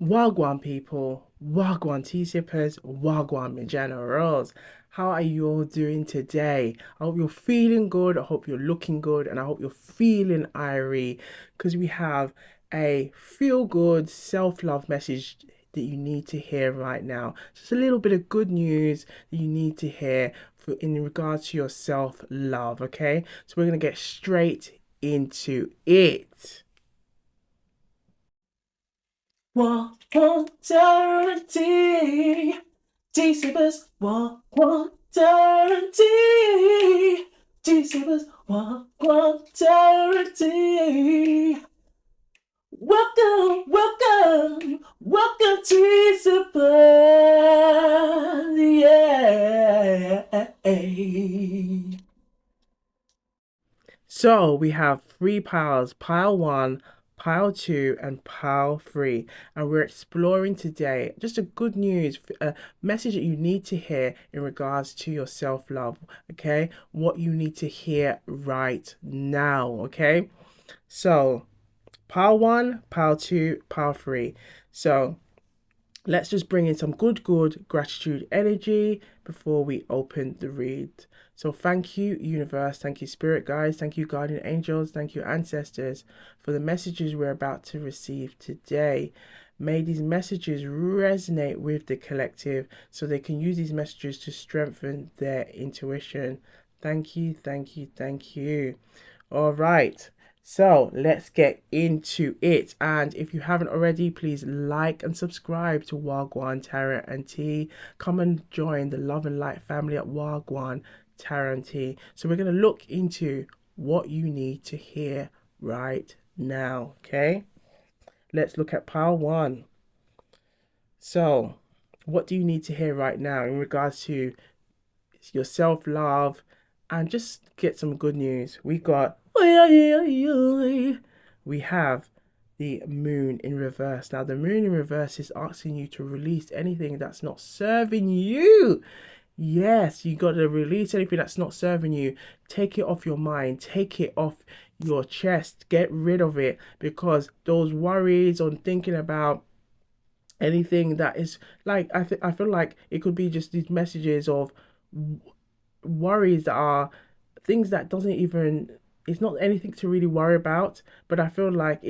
Wagwan people, Wagwan tea sippers, Wagwan me generals. How are you all doing today? I hope you're feeling good. I hope you're looking good, and I hope you're feeling IRIE because we have a feel good self love message that you need to hear right now. Just a little bit of good news that you need to hear for in regards to your self love. Okay, so we're gonna get straight into it. Guarantee. G-Sippers, guarantee. G-Sippers, guarantee. Welcome, welcome, welcome to G-Sippers, yeah. So we have three piles, pile one, pile two, and pile three. And we're exploring today just a good news, a message that you need to hear in regards to your self-love, okay? What you need to hear right now, okay? So pile one, pile two, pile three. So let's just bring in some good gratitude energy before we open the read. So thank you, universe. Thank you, spirit guides. Thank you, guardian angels. Thank you, ancestors, for the messages we're about to receive today. May these messages resonate with the collective so they can use these messages to strengthen their intuition. Thank you, thank you, thank you. All right. So let's get into it. And if you haven't already, please like and subscribe to Wagwan Tarot and Tea. Come and join the Love and Light family at Wagwan Tarot and Tea. So we're going to look into what you need to hear right now. Okay. Let's look at pile one. So, what do you need to hear right now in regards to your self love and just get some good news? We have the moon in reverse. Now, the moon in reverse is asking you to release anything that's not serving you. Yes, you got to release anything that's not serving you. Take it off your mind, take it off your chest, get rid of it because those worries on thinking about anything that is like I feel like it could be just these messages of worries that are things that doesn't even it's not anything to really worry about, but I feel like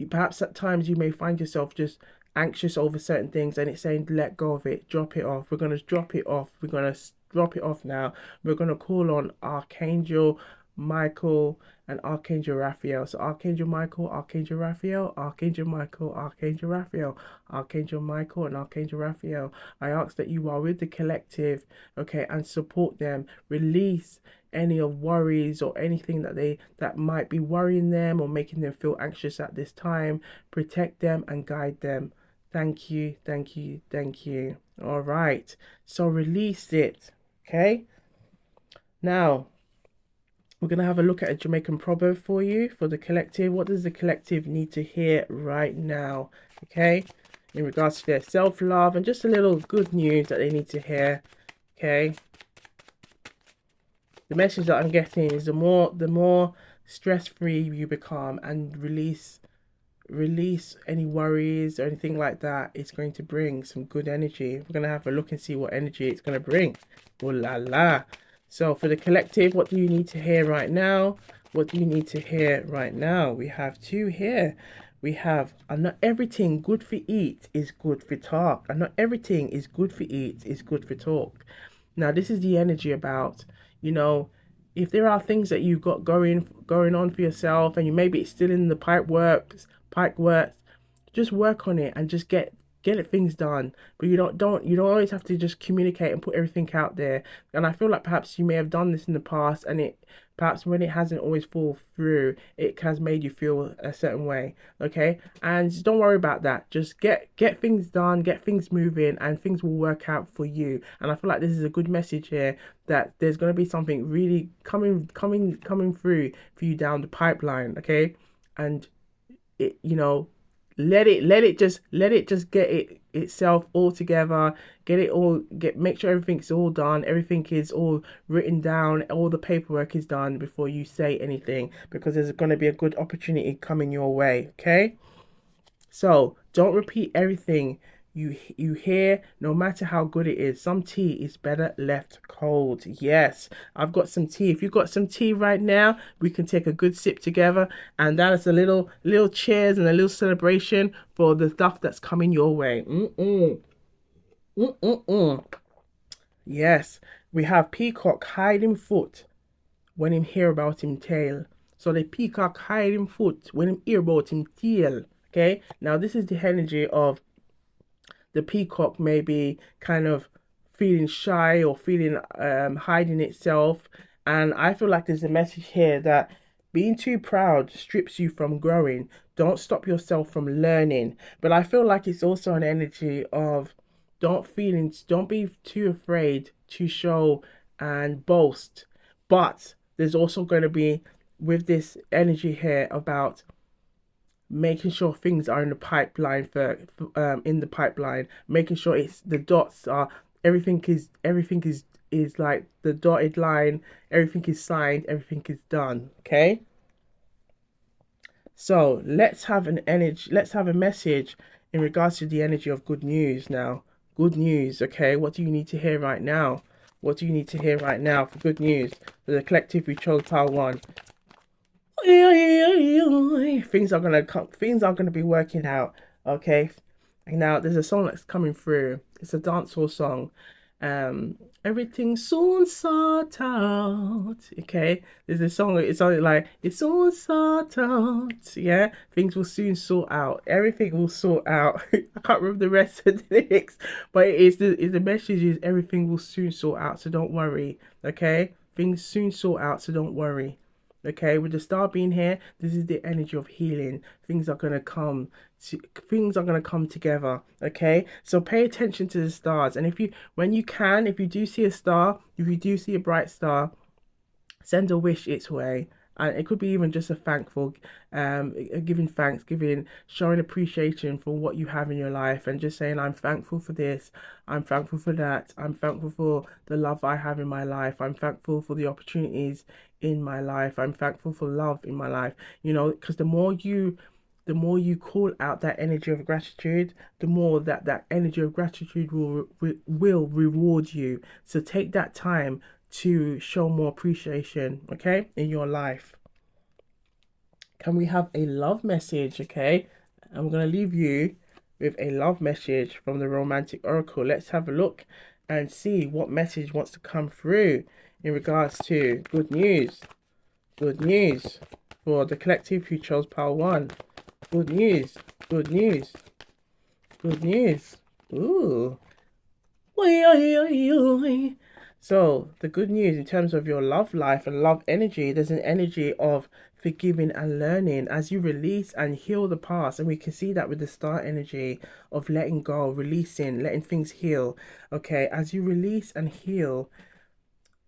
perhaps at times you may find yourself just anxious over certain things and it's saying let go of it, drop it off. We're going to drop it off. We're going to drop it off now. We're going to call on Archangel Michael and Archangel Raphael. So Archangel Michael, Archangel Raphael, Archangel Michael, Archangel Raphael, Archangel Michael, and Archangel Raphael. I ask that you are with the collective, okay, and support them. Release any of worries or anything that might be worrying them or making them feel anxious at this time. Protect them and guide them. Thank you, thank you, thank you. All right. So release it. Okay. Now we're going to have a look at a Jamaican proverb for you, for the collective. What does the collective need to hear right now? Okay, in regards to their self-love and just a little good news that they need to hear. Okay, the message that I'm getting is the more stress-free you become and release any worries or anything like that, it's going to bring some good energy. We're going to have a look and see what energy it's going to bring. Oh la la. So for the collective, what do you need to hear right now? What do you need to hear right now? We have two here. We have, and not everything good for eat is good for talk. And not everything is good for eat is good for talk. Now, this is the energy about, you know, if there are things that you've got going on for yourself and you maybe it's still in the pipe works, just work on it and just get it things done. But you don't always have to just communicate and put everything out there. And I feel like perhaps you may have done this in the past and it perhaps when it hasn't always fall through, it has made you feel a certain way. Okay? And just don't worry about that. Just get things done, get things moving, and things will work out for you. And I feel like this is a good message here that there's gonna be something really coming through for you down the pipeline, okay? And it let it just get itself all together, get it all get make sure everything's all done, everything is all written down, all the paperwork is done before you say anything because there's going to be a good opportunity coming your way. Okay, so Don't repeat everything you hear, no matter how good it is. Some tea is better left cold. Yes, I've got some tea. If you've got some tea right now, we can take a good sip together, and that is a little cheers and a little celebration for the stuff that's coming your way. Yes, we have peacock hiding foot when him hear about him tail. So the peacock hide him foot when him hear about him tail. Okay, now this is the energy of the peacock maybe kind of feeling shy or feeling hiding itself. And I feel like there's a message here that being too proud strips you from growing. Don't stop yourself from learning. But I feel like it's also an energy of don't be too afraid to show and boast. But there's also going to be with this energy here about making sure things are in the pipeline in the pipeline, making sure it's the dots are everything is like the dotted line, everything is signed, everything is done. Okay, so let's have a message in regards to the energy of good news now. Good news. Okay, what do you need to hear right now? What do you need to hear right now for good news? For the collective, we chose pile one. Things are gonna come, things are gonna be working out. Okay, now there's a song that's coming through. It's a dancehall song. Everything soon sort out. Okay, there's a song. It's only like it's all sort out. Yeah, things will soon sort out. Everything will sort out. I can't remember the rest of the lyrics, but the message is everything will soon sort out. So don't worry. Okay, things soon sort out. So don't worry. Okay, with the star being here, this is the energy of healing. Things are gonna come together. Okay, so pay attention to the stars, and if you do see a star, if you do see a bright star, send a wish its way. And it could be even just a thankful, giving thanks, showing appreciation for what you have in your life, and just saying, I'm thankful for this, I'm thankful for that, I'm thankful for the love I have in my life, I'm thankful for the opportunities in my life, I'm thankful for love in my life. Because the more you call out that energy of gratitude, the more that energy of gratitude will reward you. So take that time to show more appreciation, okay, in your life. Can we have a love message? Okay, I'm gonna leave you with a love message from the Romantic Oracle. Let's have a look and see what message wants to come through in regards to good news. Good news for the collective who chose pile one. Good news. Good news. Good news. Ooh. So, the good news in terms of your love life and love energy, there's an energy of forgiving and learning as you release and heal the past. And we can see that with the star energy of letting go, releasing, letting things heal. Okay, as you release and heal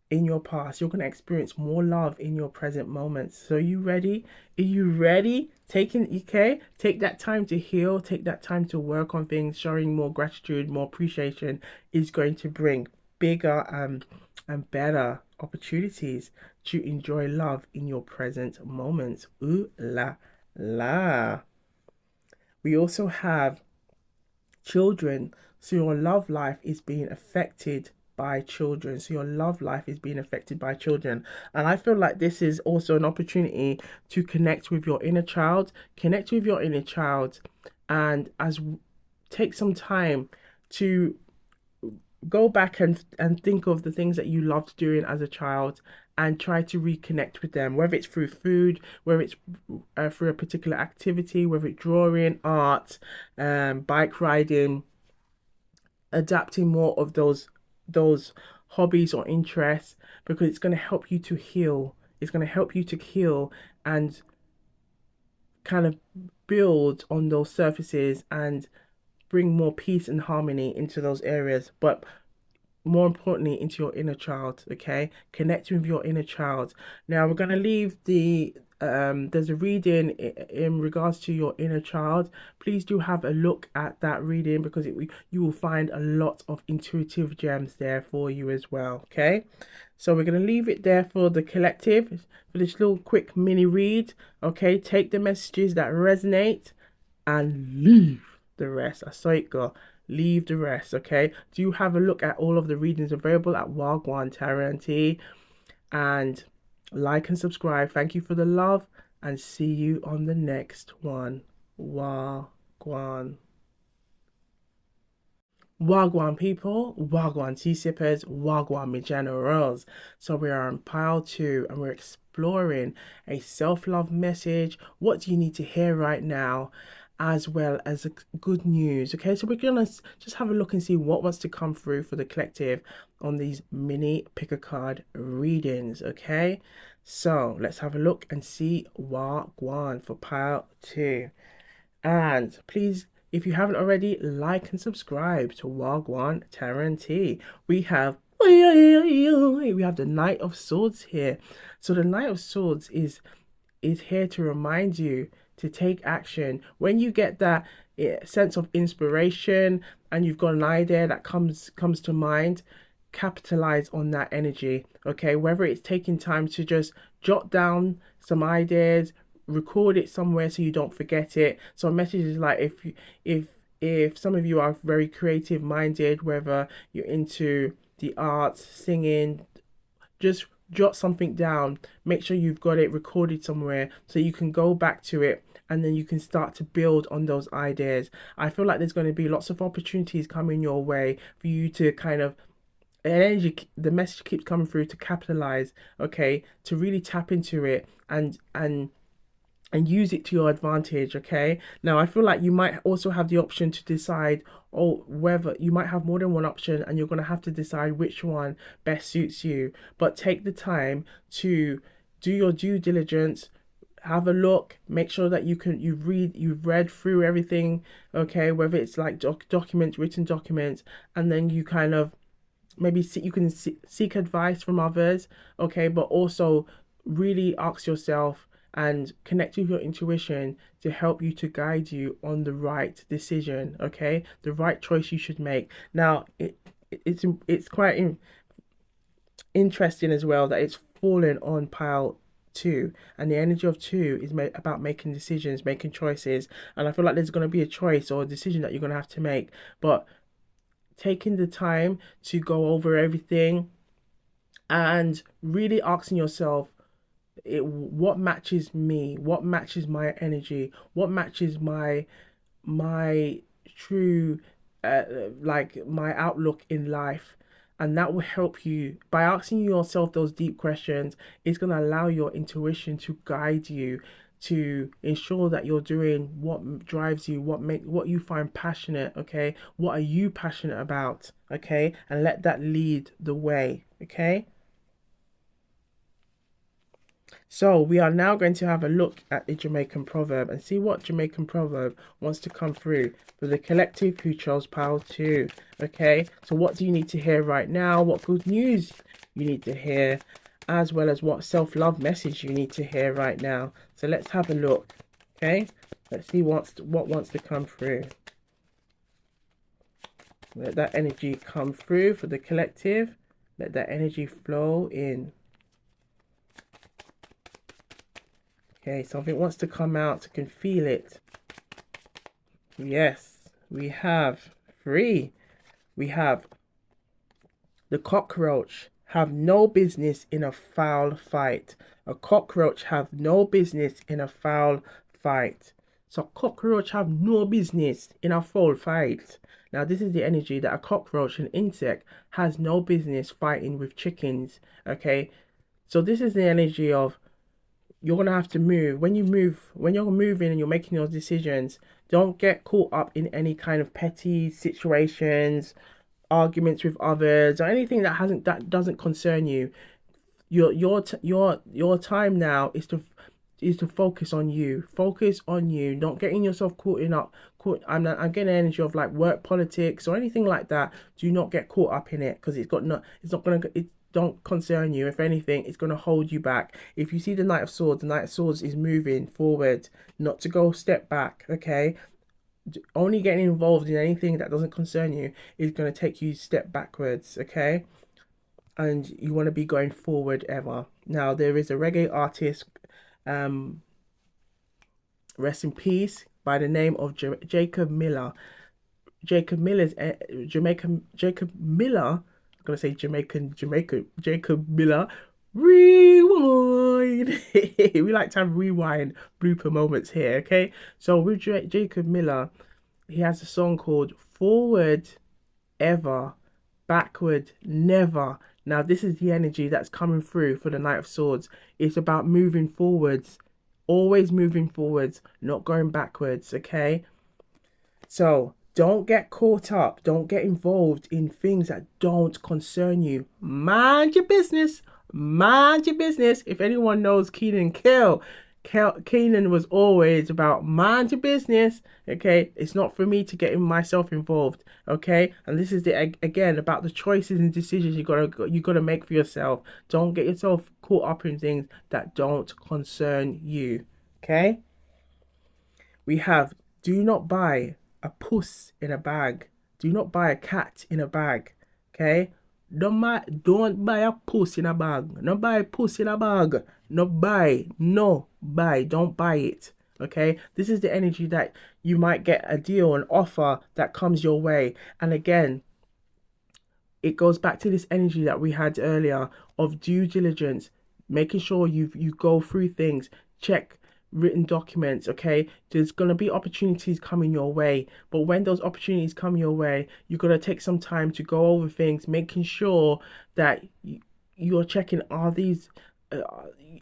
in your past, you're going to experience more love in your present moments. So, are you ready? Are you ready? Take that time to heal, take that time to work on things. Showing more gratitude, more appreciation is going to bring bigger and better opportunities to enjoy love in your present moments. Ooh la la. We also have children, so your love life is being affected by children. So your love life is being affected by children. And I feel like this is also an opportunity to connect with your inner child. Connect with your inner child and take some time to go back and think of the things that you loved doing as a child and try to reconnect with them, whether it's through food, whether it's through a particular activity, whether it's drawing, art, bike riding, adapting more of those hobbies or interests, because it's going to help you to heal. It's going to help you to heal and kind of build on those surfaces and bring more peace and harmony into those areas, but more importantly into your inner child. Okay, connecting with your inner child. Now we're going to leave there's a reading in regards to your inner child. Please do have a look at that reading, because you will find a lot of intuitive gems there for you as well. Okay, so we're going to leave it there for the collective for this little quick mini read. Okay, take the messages that resonate and leave. the rest. I saw it go. Leave the rest, okay? Do have a look at all of the readings available at Wagwan Tarot and like and subscribe. Thank you for the love and see you on the next one. Wagwan. Wagwan people, Wagwan tea sippers, Wagwan me generals. So we are on pile 2 and we're exploring a self-love message. What do you need to hear right now? As well as good news. Okay, so we're gonna just have a look and see what wants to come through for the collective on these mini pick a card readings. Okay, so let's have a look and see Wagwan for pile 2. And please, if you haven't already, like and subscribe to Wagwan Tarot. We have the Knight of Swords here. So the Knight of Swords is here to remind you to take action. When you get that sense of inspiration and you've got an idea that comes to mind, capitalize on that energy. Okay, whether it's taking time to just jot down some ideas, record it somewhere so you don't forget it. So messages like if some of you are very creative minded, whether you're into the arts, singing, just jot something down. Make sure you've got it recorded somewhere so you can go back to it and then you can start to build on those ideas. I feel like there's going to be lots of opportunities coming your way for you to kind of energy, the message keeps coming through to capitalize, okay, to really tap into it and use it to your advantage. Okay, now I feel like you might also have the option to decide, or whether you might have more than one option and you're going to have to decide which one best suits you. But take the time to do your due diligence, have a look, make sure that you've read through everything, okay, whether it's like documents, written documents, and then you kind of maybe you can seek advice from others, okay, but also really ask yourself and connect with your intuition to help you, to guide you on the right decision, okay, the right choice you should make. Now it's quite interesting as well that it's fallen on pile 2, and the energy of 2 is about making decisions, making choices, and I feel like there's going to be a choice or a decision that you're going to have to make, but taking the time to go over everything and really asking yourself, what matches me, what matches my energy, what matches my true like my outlook in life. And that will help you by asking yourself those deep questions. It's going to allow your intuition to guide you, to ensure that you're doing what drives you, what you find passionate. Okay, what are you passionate about? Okay, and let that lead the way. Okay, so we are now going to have a look at the Jamaican proverb and see what Jamaican proverb wants to come through for the collective who chose pile 2. Okay, so what do you need to hear right now? What good news you need to hear, as well as what self-love message you need to hear right now. So let's have a look. Okay, let's see what wants to come through. Let that energy come through for the collective. Let that energy flow in. Okay, something wants to come out. I can feel it. Yes, we have 3. We have the cockroach have no business in a foul fight. A cockroach have no business in a foul fight. So cockroach have no business in a foul fight. Now this is the energy that a cockroach, an insect, has no business fighting with chickens. Okay, so this is the energy of, you're gonna have to move. When you're moving and you're making your decisions, don't get caught up in any kind of petty situations, arguments with others, or anything that doesn't concern you. Your time now is to focus on you. Focus on you. Don't getting yourself I'm getting an energy of like work politics or anything like that. Do not get caught up in it, because it's not gonna don't concern you. If anything, it's going to hold you back. If you see the Knight of Swords, the Knight of Swords is moving forward, not to go step back, okay? Only getting involved in anything that doesn't concern you is going to take you step backwards, okay? And you want to be going forward ever. Now, there is a reggae artist, rest in peace, by the name of Jacob Miller. Jacob Miller's Jacob Miller. I'm gonna say Jamaican Jacob Miller. Rewind. We like to have rewind blooper moments here, okay? So with Jacob Miller, he has a song called Forward Ever, Backward Never. Now this is the energy that's coming through for the Knight of Swords. It's about moving forwards, always moving forwards, not going backwards, okay? So don't get caught up. Don't get involved in things that don't concern you. Mind your business. Mind your business. If anyone knows Keenan Kill, Keenan was always about mind your business. Okay, it's not for me to get myself involved. Okay, and this is the again about the choices and decisions you gotta make for yourself. Don't get yourself caught up in things that don't concern you. Okay, we have do not buy a puss in a bag. Do not buy a cat in a bag. Okay? Don't buy a puss in a bag. No buy a puss in a bag. No buy. No buy. Don't buy it. Okay? This is the energy that you might get a deal, an offer that comes your way. And again, it goes back to this energy that we had earlier of due diligence, making sure you go through things, check written documents. Okay, there's going to be opportunities coming your way, but when those opportunities come your way, you're going to take some time to go over things, making sure that you're checking, are these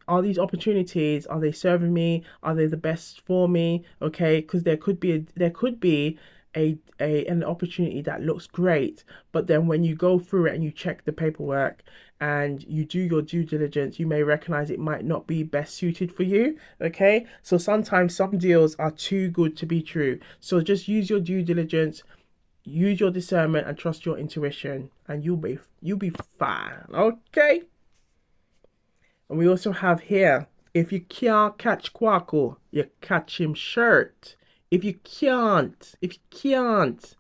opportunities, are they serving me, are they the best for me? Okay, because there could be an opportunity that looks great, but then when you go through it and you check the paperwork and you do your due diligence, you may recognize it might not be best suited for you. Okay, so sometimes some deals are too good to be true, so just use your due diligence, use your discernment, and trust your intuition, and you'll be fine. Okay, and we also have here, if you can't catch Quackle, you catch him shirt. If you can't,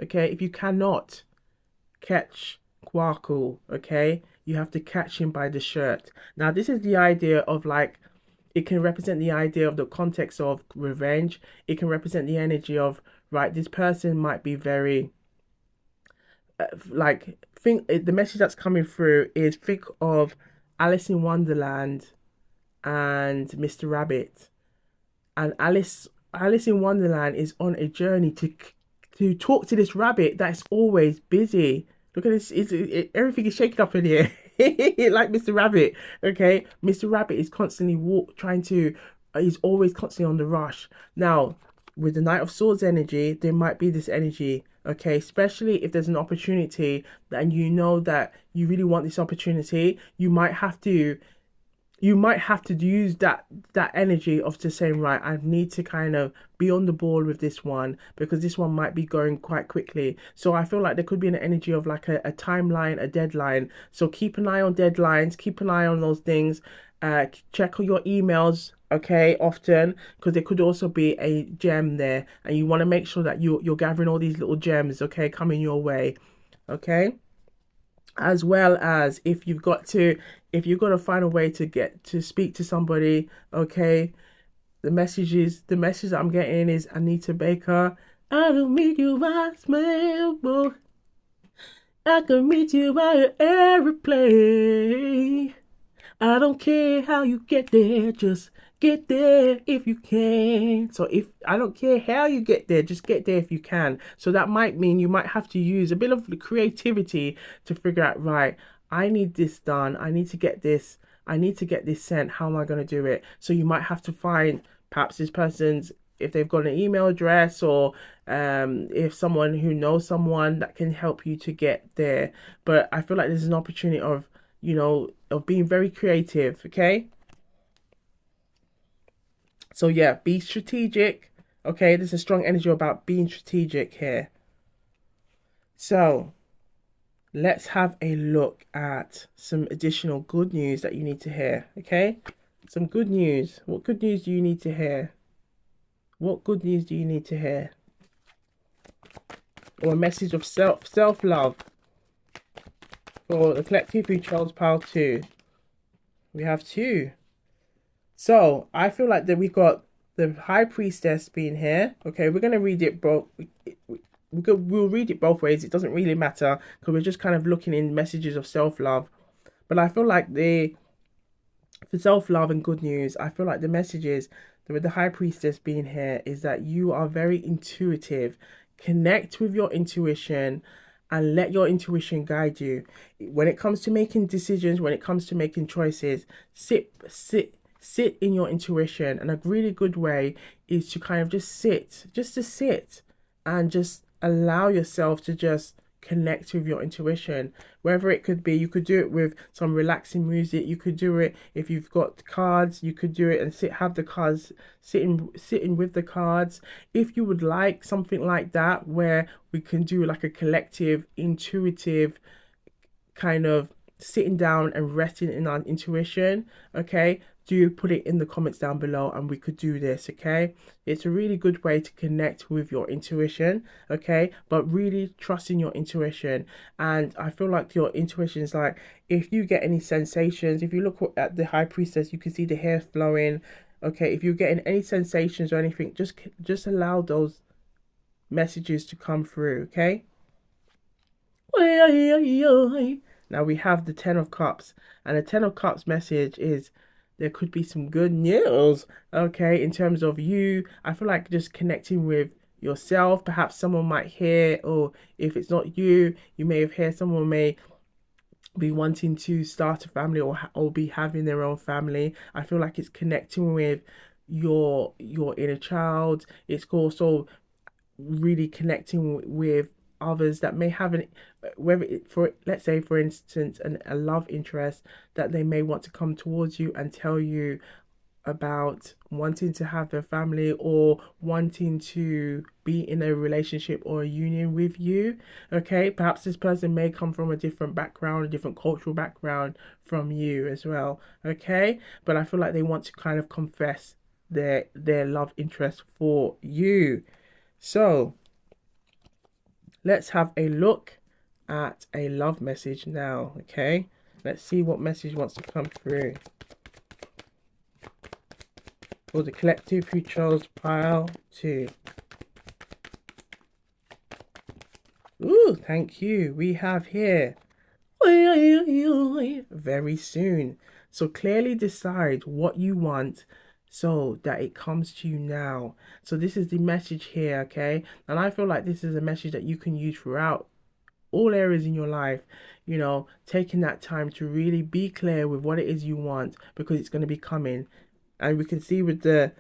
okay, if you cannot catch Quackle, okay, you have to catch him by the shirt. Now, this is the idea of, like, it can represent the idea of the context of revenge. It can represent the energy of, right, this person might be very, the message that's coming through is, think of Alice in Wonderland and Mr. Rabbit. And Alice in Wonderland is on a journey to talk to this rabbit that's always busy. Look at this, everything is shaking up in here. Like Mr. Rabbit, okay? Mr. Rabbit is constantly he's always constantly on the rush. Now, with the Knight of Swords energy, there might be this energy, okay? Especially if there's an opportunity and you know that you really want this opportunity, you might have to use that energy of just saying, right, I need to kind of be on the ball with this one because this one might be going quite quickly. So I feel like there could be an energy of like a timeline, a deadline. So keep an eye on deadlines, keep an eye on those things. Check your emails, okay, often, because there could also be a gem there, and you want to make sure that you're gathering all these little gems, okay, coming your way, okay. As well as if you've got to find a way to get to speak to somebody, okay. The message I'm getting is Anita Baker. I don't meet you by smell, boy. I can meet you by an airplane. I don't care how you get there, just get there if you can. So I don't care how you get there, just get there if you can. So that might mean you might have to use a bit of creativity to figure out, right, I need this done. I need to get this sent. How am I going to do it? So you might have to find perhaps this person's, if they've got an email address, or if someone who knows someone that can help you to get there. But I feel like there's an opportunity of being very creative, okay? So yeah, be strategic, okay? There's a strong energy about being strategic here. So let's have a look at some additional good news that you need to hear, okay? Some good news. What good news do you need to hear? What good news do you need to hear? Or a message of self-love for the collective who chose pile 2. We have 2. So I feel like that we got the high priestess being here. Okay, we're gonna read it both. We'll read it both ways. It doesn't really matter because we're just kind of looking in messages of self love. But I feel like for self love and good news, I feel like the messages with the high priestess being here is that you are very intuitive. Connect with your intuition and let your intuition guide you. When it comes to making decisions, when it comes to making choices, sit in your intuition. And a really good way is to kind of just to sit and just allow yourself to just connect with your intuition. Wherever it could be, you could do it with some relaxing music. You could do it if you've got cards. You could do it and have the cards sitting with the cards. If you would like something like that, where we can do like a collective, intuitive kind of sitting down and resting in our intuition, okay, do put it in the comments down below and we could do this. Okay, it's a really good way to connect with your intuition, okay, but really trust in your intuition. And I feel like your intuition is like, if you get any sensations, if you look at the high priestess, you can see the hair flowing. Okay, if you're getting any sensations or anything, just allow those messages to come through. Okay. Now we have the Ten of Cups, and the Ten of Cups message is there could be some good news, okay, in terms of you. I feel like just connecting with yourself. Perhaps someone might hear, or if it's not you, you may have heard someone may be wanting to start a family or be having their own family. I feel like it's connecting with your inner child. It's also really connecting with others that may have an, whether it, for let's say for instance a love interest, that they may want to come towards you and tell you about wanting to have their family or wanting to be in a relationship or a union with you. Okay, perhaps this person may come from a different background, a different cultural background from you as well. Okay, but I feel like they want to kind of confess their love interest for you. So let's have a look at a love message now, okay? Let's see what message wants to come through. For the collective who chose pile 2. Ooh, thank you. We have here very soon. So clearly decide what you want so that it comes to you now. So this is the message here, okay? And I feel like this is a message that you can use throughout all areas in your life, you know, taking that time to really be clear with what it is you want, because it's going to be coming. And we can see with the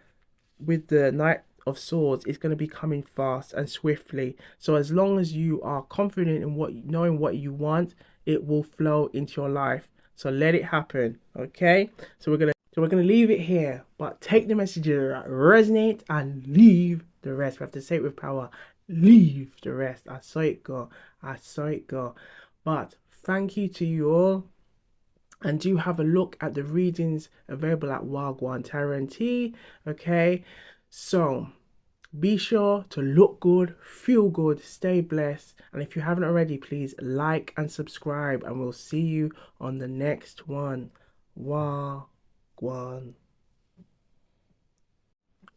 Knight of Swords, it's going to be coming fast and swiftly. So as long as you are confident in knowing what you want, it will flow into your life. So let it happen, okay? So we're gonna leave it here, but take the messages that resonate and leave the rest. We have to say it with power. Leave the rest. I saw it go. I saw it go. But thank you to you all. And do have a look at the readings available at Wagwan Tarot and Tea. Okay, so be sure to look good, feel good, stay blessed. And if you haven't already, please like and subscribe. And we'll see you on the next one. Wagwan.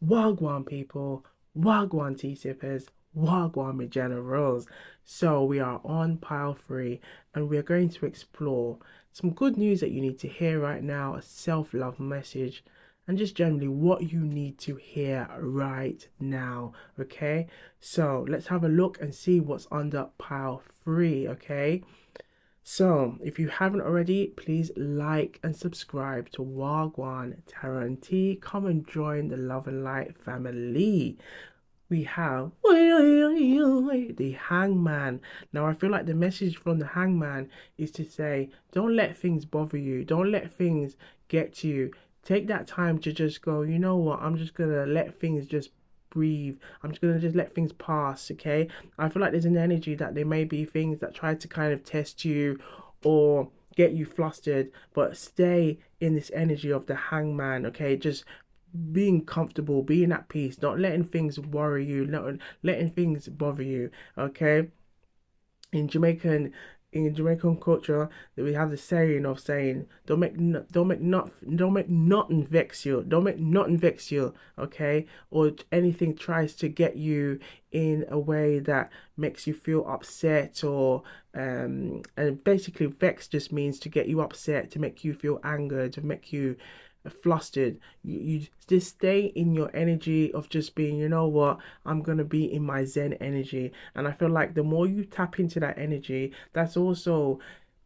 Wagwan, people. Wagwan, tea sippers. Wagwan, my generals. So we are on pile 3 and we're going to explore some good news that you need to hear right now, a self-love message, and just generally what you need to hear right now. Okay, so let's have a look and see what's under pile 3. Okay, so if you haven't already, please like and subscribe to Wagwan Tarot and Tea. Come and join the Love and Light family. We have the Hangman. Now I feel like the message from the Hangman is to say, don't let things bother you, don't let things get to you. Take that time to just go, you know what, I'm just gonna let things just breathe. I'm just gonna just let things pass. Okay, I feel like there's an energy that there may be things that try to kind of test you or get you flustered, but stay in this energy of the Hangman. Okay, just being comfortable, being at peace, not letting things worry you, not letting things bother you. Okay, in Jamaican in Jamaican culture, that we have the saying of saying, don't make nothing vex you, don't make nothing vex you, okay? Or anything tries to get you in a way that makes you feel upset, or and basically vex just means to get you upset, to make you feel angered, to make you flustered. You just stay in your energy of just being, you know what, I'm gonna be in my zen energy. And I feel like the more you tap into that energy, that's also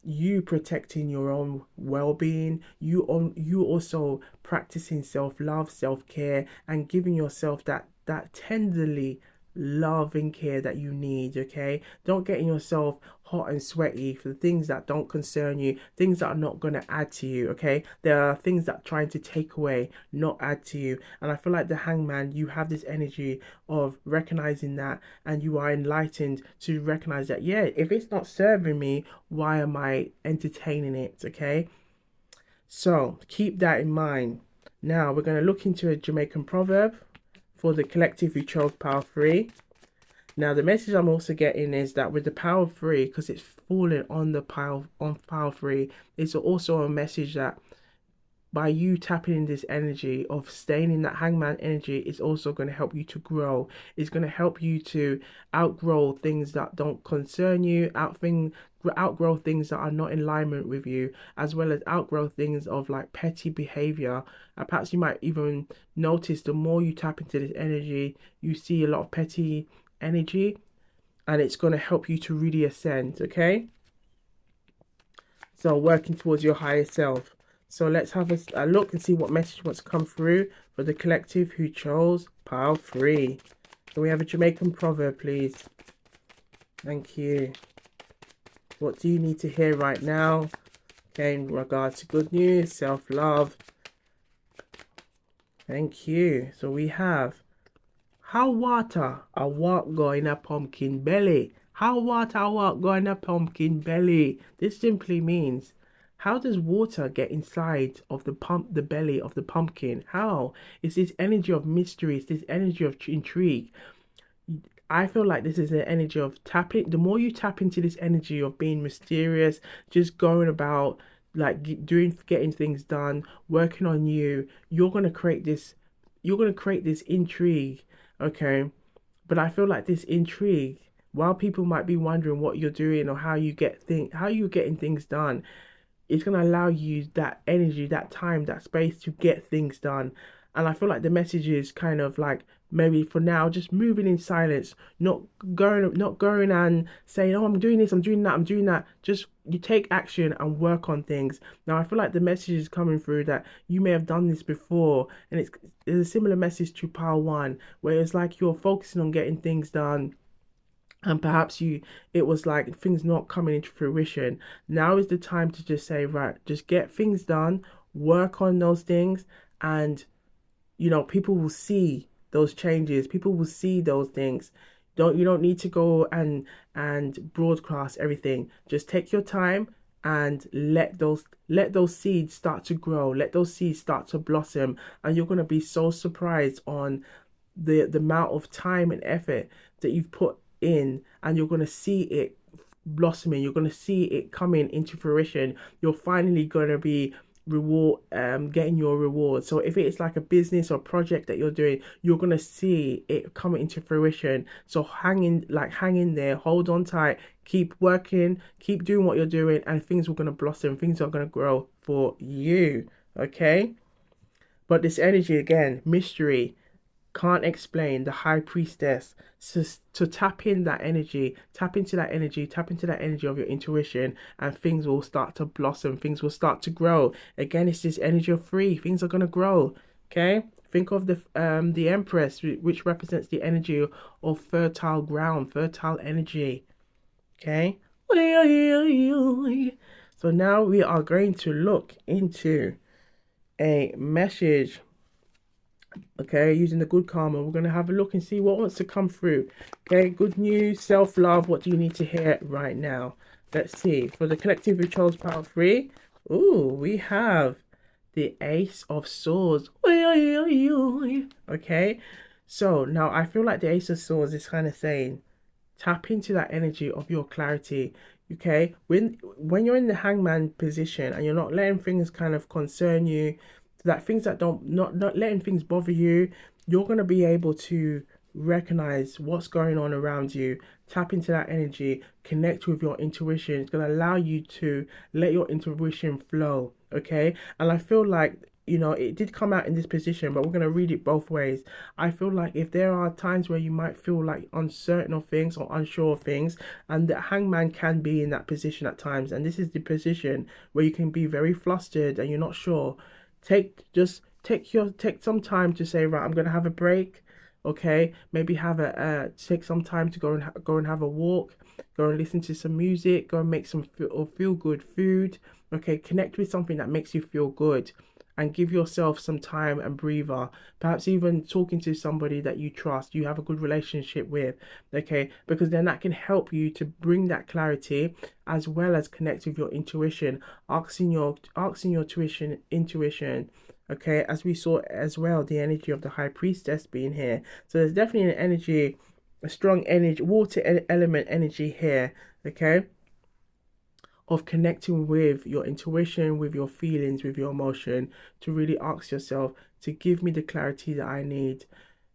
you protecting your own well-being, you also practicing self-love, self-care, and giving yourself that tenderly loving care that you need. Okay, don't getting yourself hot and sweaty for the things that don't concern you, things that are not going to add to you. Okay, there are things that are trying to take away, not add to you. And I feel like the hangman, you have this energy of recognizing that, and you are enlightened to recognize that, yeah, if it's not serving me, why am I entertaining it? Okay, so keep that in mind. Now we're going to look into a Jamaican proverb for the collective who chose power free. Now the message I'm also getting is that with the power free, because it's falling on the pile on power free, it's also a message that by you tapping in this energy of staying in that hangman energy, it's also going to help you to grow. It's going to help you to outgrow things that don't concern you, outgrow things that are not in alignment with you, as well as outgrow things of like petty behavior. And perhaps you might even notice the more you tap into this energy, you see a lot of petty energy, and it's going to help you to really ascend. Okay, so working towards your higher self. So let's have a look and see what message wants to come through for the collective who chose power free. Can we have a Jamaican proverb, please? Thank you. What do you need to hear right now? Okay, in regards to good news, self-love. Thank you. So we have, how water a walk go in a pumpkin belly? How water a walk go in a pumpkin belly? This simply means, how does water get inside of the belly of the pumpkin? How? It's this energy of mystery, it's this energy of intrigue. I feel like this is an energy of tapping. The more you tap into this energy of being mysterious, just going about like getting things done, working on you, you're gonna create this. You're gonna create this intrigue, okay? But I feel like this intrigue, while people might be wondering what you're doing or how you're getting things done, it's going to allow you that energy, that time, that space to get things done. And I feel like the message is kind of like, maybe for now, just moving in silence, not going and saying, oh, I'm doing this, I'm doing that, I'm doing that. Just you take action and work on things. Now I feel like the message is coming through that you may have done this before, and it's a similar message to Power One, where it's like you're focusing on getting things done, and perhaps it was like things not coming into fruition. Now is the time to just say, right, just get things done, work on those things, and people will see those changes, people will see those things. You don't need to go and broadcast everything. Just take your time and let those seeds start to grow, let those seeds start to blossom, and you're going to be so surprised on the amount of time and effort that you've put in, and you're going to see it blossoming, you're going to see it coming into fruition. You're finally going to be getting your reward. So if it's like a business or project that you're doing, you're going to see it coming into fruition. So hang in there, hold on tight, keep working, keep doing what you're doing, and things are going to blossom, things are going to grow for you. Okay, but this energy again, mystery, can't explain, the high priestess. So to tap in that energy, tap into that energy, tap into that energy of your intuition, and things will start to blossom, things will start to grow. Again, it's this energy of free, things are going to grow. Okay, think of the empress, which represents the energy of fertile ground, fertile energy. Okay, so now we are going to look into a message, okay, using the good karma. We're going to have a look and see what wants to come through. Okay, good news, self-love. What do you need to hear right now? Let's see. For the collective who chose power free, we have the Ace of Swords. Okay, so now I feel like the Ace of Swords is kind of saying, Tap into that energy of your clarity. Okay, when you're in the hangman position and you're not letting things kind of concern you, that things that don't not letting things bother you, you're gonna be able to recognize what's going on around you, tap into that energy, connect with your intuition. It's going to allow you to let your intuition flow. Okay, and I feel like, you know, it did come out in this position, but we're going to read it both ways. I feel like if there are times where you might feel like uncertain of things or unsure of things, and the hangman can be in that position at times, and this is the position where you can be very flustered and you're not sure, take some time to say, right, I'm going to have a break. Okay, maybe have a take some time to go and have a walk, go and listen to some music, go and make some feel good food. Okay, connect with something that makes you feel good, and give yourself some time and breather. Perhaps even talking to somebody that you trust, you have a good relationship with. Okay, because then that can help you to bring that clarity, as well as connect with your intuition, asking your intuition. Okay, as we saw as well, the energy of the high priestess being here. So there's definitely an energy, a strong energy, water element energy here. Okay, of connecting with your intuition, with your feelings, with your emotion, to really ask yourself to give me the clarity that I need.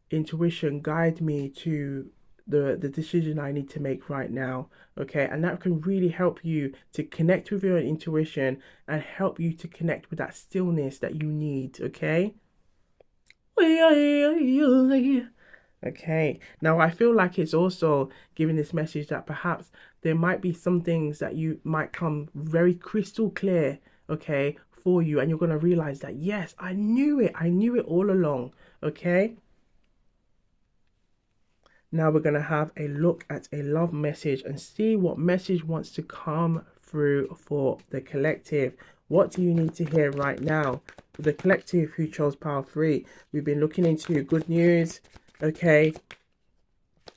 Intuition, guide me to the decision I need to make right now. Okay, and that can really help you to connect with your intuition and help you to connect with that stillness that you need. Okay. Okay, now I feel like it's also giving this message that perhaps there might be some things that you might come very crystal clear, okay, for you, and you're going to realize that, yes, I knew it all along, okay? Now we're going to have a look at a love message and see what message wants to come through for the collective. What do you need to hear right now? For the collective who chose Power 3, we've been looking into good news, okay,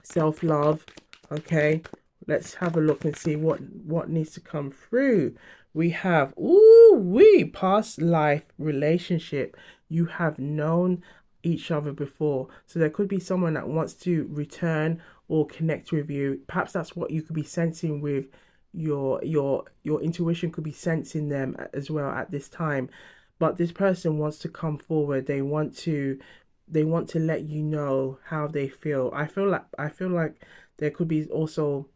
self-love. Okay, let's have a look and see what needs to come through. We have past life relationship. You have known each other before, so there could be someone that wants to return or connect with you. Perhaps that's what you could be sensing with your intuition, could be sensing them as well at this time. But this person wants to come forward. They want to let you know how they feel. I feel like there could be also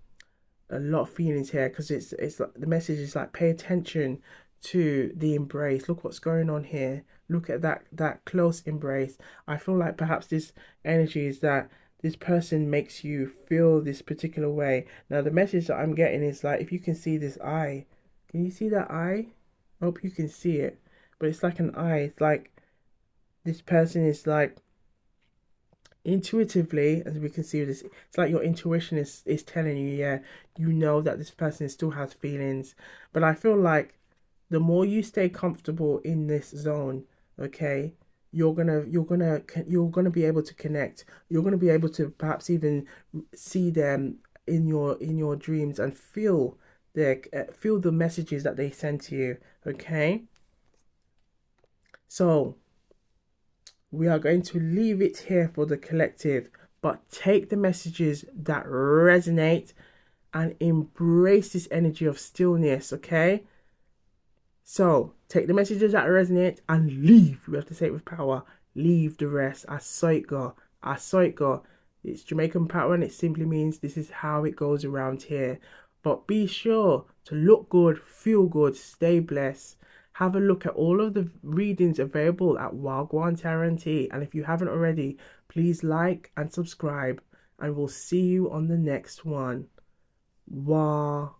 a lot of feelings here, because it's like the message is like, pay attention to the embrace. Look what's going on here. Look at that close embrace. I feel like perhaps this energy is that this person makes you feel this particular way. Now the message that I'm getting is like, if you can see this eye, can you see that eye? I hope you can see it. But it's like an eye. It's like this person is like, intuitively, as we can see this, it's like your intuition is telling you, yeah, you know that this person still has feelings. But I feel like the more you stay comfortable in this zone, okay, you're gonna be able to connect. You're gonna be able to perhaps even see them in your dreams and feel the messages that they send to you. Okay, so we are going to leave it here for the collective, but take the messages that resonate and embrace this energy of stillness. Okay, so take the messages that resonate and leave. We have to say it with power. Leave the rest. I saw it go. I saw it go. It's Jamaican power, and it simply means this is how it goes around here. But be sure to look good, feel good, stay blessed. Have a look at all of the readings available at Wagwan Tarot. And if you haven't already, please like and subscribe. And we'll see you on the next one. Wagwan.